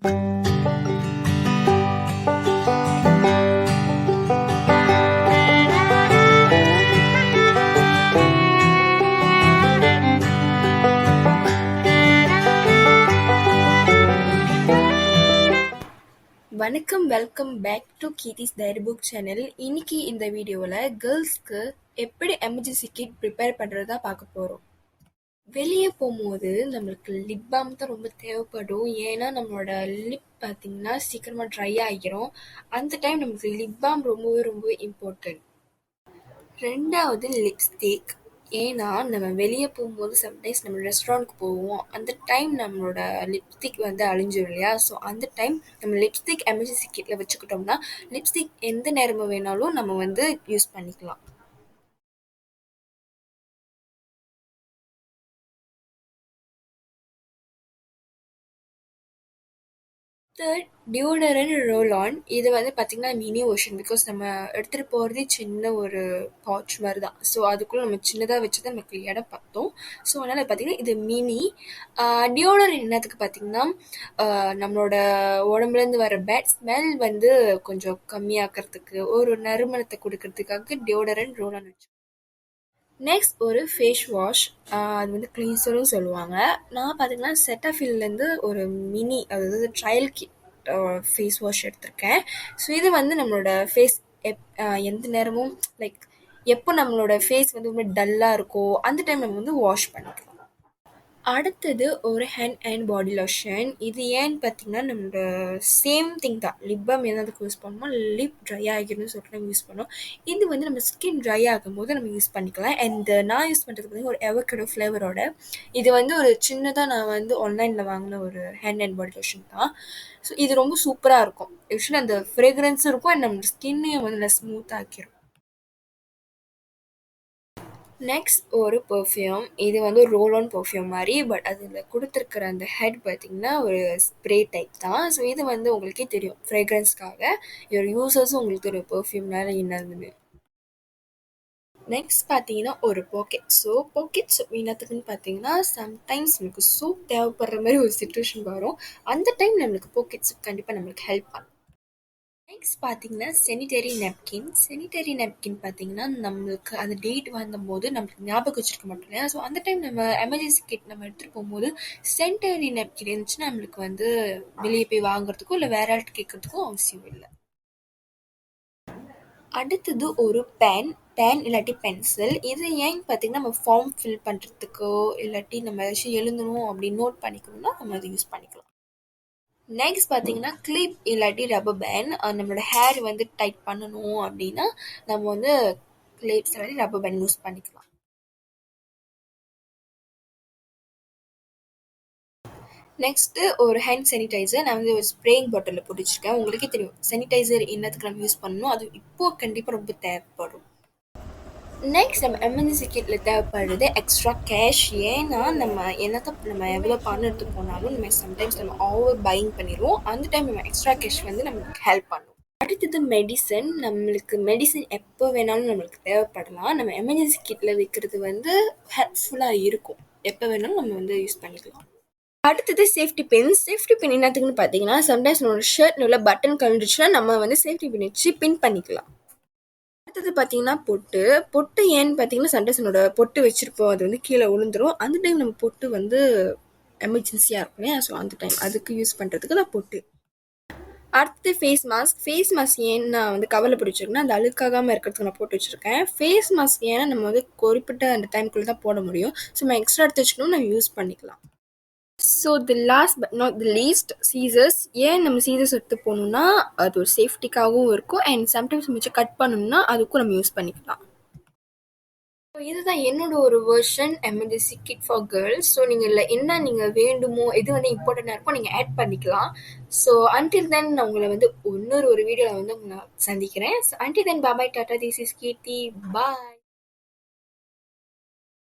வணக்கம், welcome back to Keerthi's diary book channel. இன்னைக்கு இந்த வீடியோவில் கேர்ள்ஸ்க்கு எப்படி எமர்ஜென்சி கிட் ப்ரிப்பேர் பண்ணுறதா பார்க்க போகிறோம். வெளியே போகும்போது நம்மளுக்கு லிப் பாம் தான் ரொம்ப தேவைப்படும். ஏன்னா நம்மளோட லிப் பார்த்தீங்கன்னா சீக்கிரமாக ட்ரை ஆகிரும். அந்த டைம் நமக்கு லிப் பாம் ரொம்பவே ரொம்ப இம்பார்ட்டன்ட். ரெண்டாவது லிப்ஸ்டிக். ஏன்னா நம்ம வெளியே போகும்போது சம்டைம்ஸ் நம்ம ரெஸ்டாரண்ட்க்கு போவோம். அந்த டைம் நம்மளோட லிப்ஸ்டிக் வந்து அழிஞ்சிடும் இல்லையா? ஸோ அந்த டைம் நம்ம லிப்ஸ்டிக் எமர்ஜென்சி கிட்டில் வச்சுக்கிட்டோம்னா லிப்ஸ்டிக் எந்த நேரமும் வேணாலும் நம்ம வந்து யூஸ் பண்ணிக்கலாம். Third, deodorant roll on. இது வந்து பார்த்திங்கன்னா மினி ஓஷன். பிகாஸ் நம்ம எடுத்துகிட்டு போகிறதே சின்ன ஒரு பவுச் மாதிரி தான். ஸோ அதுக்குள்ளே நம்ம சின்னதாக வச்சு தான் நமக்கு இடம் பார்த்தோம். ஸோ அதனால் பார்த்திங்கன்னா இது மினி. டியோடரண்ட் என்னத்துக்கு பார்த்திங்கன்னா நம்மளோட உடம்புலேருந்து வர பேட் ஸ்மெல் வந்து கொஞ்சம் கம்மியாக்கிறதுக்கு, ஒரு நறுமணத்தை கொடுக்கறதுக்காக டியோடரண்ட் ரோல் ஆன் வச்சு. நெக்ஸ்ட் ஒரு ஃபேஸ் வாஷ். அது வந்து க்ளீன்சரும் சொல்லுவாங்க. நான் பார்த்தீங்கன்னா செட்டாஃபில்லேருந்து ஒரு மினி, அதாவது ட்ரையல் கிட் ஃபேஸ் வாஷ் எடுத்திருக்கேன். ஸோ இது வந்து நம்மளோட ஃபேஸ் எந்த நேரமும் லைக் எப்போ நம்மளோட ஃபேஸ் வந்து ரொம்ப டல்லாக இருக்கோ அந்த டைம் நம்ம வந்து வாஷ் பண்ணிக்கலாம். அடுத்தது ஒரு ஹேண்ட் அண்ட் பாடி லோஷன். இது ஏன்னு பார்த்தீங்கன்னா நம்மளோட சேம் திங் தான். லிப் பாம் என்னதுக்கு யூஸ் பண்ணுவோம், லிப் ட்ரை ஆகிரும்னு சொல்லிட்டு நம்ம யூஸ் பண்ணோம். இது வந்து நம்ம ஸ்கின் ட்ரை ஆகும்போது நம்ம யூஸ் பண்ணிக்கலாம். அண்ட் நான் யூஸ் பண்ணுறது பார்த்தீங்கன்னா ஒரு எவக்கடோ ஃப்ளேவரோட. இது வந்து ஒரு சின்னதாக நான் வந்து ஆன்லைனில் வாங்கின ஒரு ஹேண்ட் அண்ட் பாடி லோஷன் தான். ஸோ இது ரொம்ப சூப்பராக இருக்கும். ஆக்சுவலி அந்த ஃப்ரேக்ரன்ஸும் இருக்கும் அண்ட் நம்ம ஸ்கின்னையும் வந்து நல்லா ஸ்மூத்தாக ஆக்கிரும். நெக்ஸ்ட் ஒரு பெர்ஃப்யூம். இது வந்து ரோல் ஆன் பெர்ஃப்யூம் மாதிரி. பட் அதில் கொடுத்துருக்கிற அந்த ஹெட் பார்த்திங்கன்னா ஒரு ஸ்ப்ரே டைப் தான். ஸோ இது வந்து உங்களுக்கே தெரியும் ஃப்ரேக்ரன்ஸ்க்காக. இதோட யூசர்ஸும் உங்களுக்கு ஒரு பெர்ஃப்யூம்னால என்னதுன்னு. நெக்ஸ்ட் பார்த்தீங்கன்னா ஒரு பாக்கெட் சோப். பாக்கெட் சோப் என்னத்துக்குன்னு பார்த்தீங்கன்னா சம்டைம்ஸ் நமக்கு சோப் தேவைப்படுற மாதிரி ஒரு சுச்சுவேஷன் வரும். அந்த டைம் நம்மளுக்கு பாக்கெட் சோப் கண்டிப்பாக நம்மளுக்கு ஹெல்ப் பண்ணும். நெக்ஸ்ட் பார்த்தீங்கன்னா செனிடரி நெப்கின். செனிடரி நெப்கின் பார்த்தீங்கன்னா நம்மளுக்கு அந்த டேட் வந்தபோது நம்மளுக்கு ஞாபகம் வச்சிருக்க மாட்டோம் இல்லையா? ஸோ அந்த டைம் நம்ம எமர்ஜென்சி கிட் நம்ம எடுத்துகிட்டு போகும்போது செனிடரி நெப்கின் இருந்துச்சுன்னா நம்மளுக்கு வந்து வெளியே போய் வாங்குறதுக்கோ இல்லை வேற ஆள்கிட்ட கேட்கறதுக்கோ அவசியம் இல்லை. அடுத்தது ஒரு பேன் இல்லாட்டி பென்சில். இது ஏன்னு பார்த்தீங்கன்னா நம்ம ஃபார்ம் ஃபில் பண்ணுறதுக்கோ இல்லாட்டி நம்ம ஏதாச்சும் எழுதணும் அப்படின்னு நோட் பண்ணிக்கணும்னா நம்ம அதை யூஸ் பண்ணிக்கலாம். நெக்ஸ்ட் பார்த்தீங்கன்னா கிளிப் இல்லாட்டி ரப்பர் பேண்ட். நம்மளோட ஹேர் வந்து டைட் பண்ணணும் அப்படின்னா நம்ம வந்து கிளிப்ஸ் இல்லாட்டி ரப்பர் பேண்ட் யூஸ் பண்ணிக்கலாம். நெக்ஸ்ட்டு ஒரு ஹேண்ட் சானிடைசர். நான் வந்து ஒரு ஸ்ப்ரேயிங் பாட்டிலில் போட்டு வச்சுருக்கேன். உங்களுக்கே தெரியும் சானிடைசர் என்னத்துக்கு நம்ம யூஸ் பண்ணணும், அது இப்போது கண்டிப்பாக ரொம்ப தேவைப்படும். நெக்ஸ்ட் நம்ம எமர்ஜென்சி கிட்டில் தேவைப்படுறது எக்ஸ்ட்ரா கேஷ். ஏன்னா நம்ம நம்ம எவ்வளோ பணம் எடுத்து போனாலும் நம்ம சம்டைம்ஸ் நம்ம ஓவர் பையிங் பண்ணிடுவோம். அந்த டைம் நம்ம எக்ஸ்ட்ரா கேஷ் வந்து நம்மளுக்கு ஹெல்ப் பண்ணும். அடுத்தது மெடிசன். நம்மளுக்கு மெடிசன் எப்போ வேணாலும் நம்மளுக்கு தேவைப்படலாம். நம்ம எமர்ஜென்சி கிட்டில் வைக்கிறது வந்து ஹெல்ப்ஃபுல்லாக இருக்கும். எப்போ வேணாலும் நம்ம வந்து யூஸ் பண்ணிக்கலாம். அடுத்தது சேஃப்டி பின். சேஃப்டி பின் என்னத்துக்குன்னு பார்த்தீங்கன்னா சம்டைம்ஸ் நம்மளோட ஷர்ட் உள்ள பட்டன் கழண்டுச்சுன்னா நம்ம வந்து சேஃப்டி பின் வச்சு பின் பண்ணிக்கலாம். அடுத்தது பார்த்தீங்கன்னா பொட்டு ஏன்னு பார்த்தீங்கன்னா சம்டைம்ஸ் என்னோட பொட்டு வச்சிருப்போம், அது வந்து கீழே விழுந்துரும். அந்த டைம் நம்ம பொட்டு வந்து எமர்ஜென்சியாக இருக்கும் இல்லையா? ஸோ அந்த டைம் அதுக்கு யூஸ் பண்ணுறதுக்கு நான் பொட்டு. அடுத்து ஃபேஸ் மாஸ்க். ஃபேஸ் மாஸ்க் ஏன்னு நான் வந்து கவரில் போட்டு வச்சுருக்கேன்னா அந்த அழுக்காகாமல் இருக்கிறதுக்கு நான் போட்டு வச்சுருக்கேன். ஃபேஸ் மாஸ்க் ஏன்னா நம்ம வந்து குறிப்பிட்ட அந்த டைமுக்குள்ளே தான் போட முடியும். ஸோ நம்ம எக்ஸ்ட்ரா எடுத்து வச்சுக்கணும், நம்ம யூஸ் பண்ணிக்கலாம். So the last but not the least, scissors. ஏன் நம்ம சீசர்ஸ் எடுத்து போகணுன்னா அது ஒரு சேஃப்டிக்காகவும் இருக்கும் அண்ட் சம்டைம்ஸ் மிச்சம் கட் பண்ணணும்னா அதுக்கும் நம்ம யூஸ் பண்ணிக்கலாம். ஸோ இதுதான் என்னோட ஒரு version emergency kit for girls. So நீங்கள் இல்லை என்ன நீங்கள் வேண்டுமோ எது வந்து இம்பார்ட்டண்ட்டாக இருக்கோ நீங்கள் ஆட் பண்ணிக்கலாம். ஸோ அன்டில் தென் நான் உங்களை வந்து இன்னொரு வீடியோவில் வந்து உங்களை சந்திக்கிறேன். So until then bye tata, this is Keerthi, bye.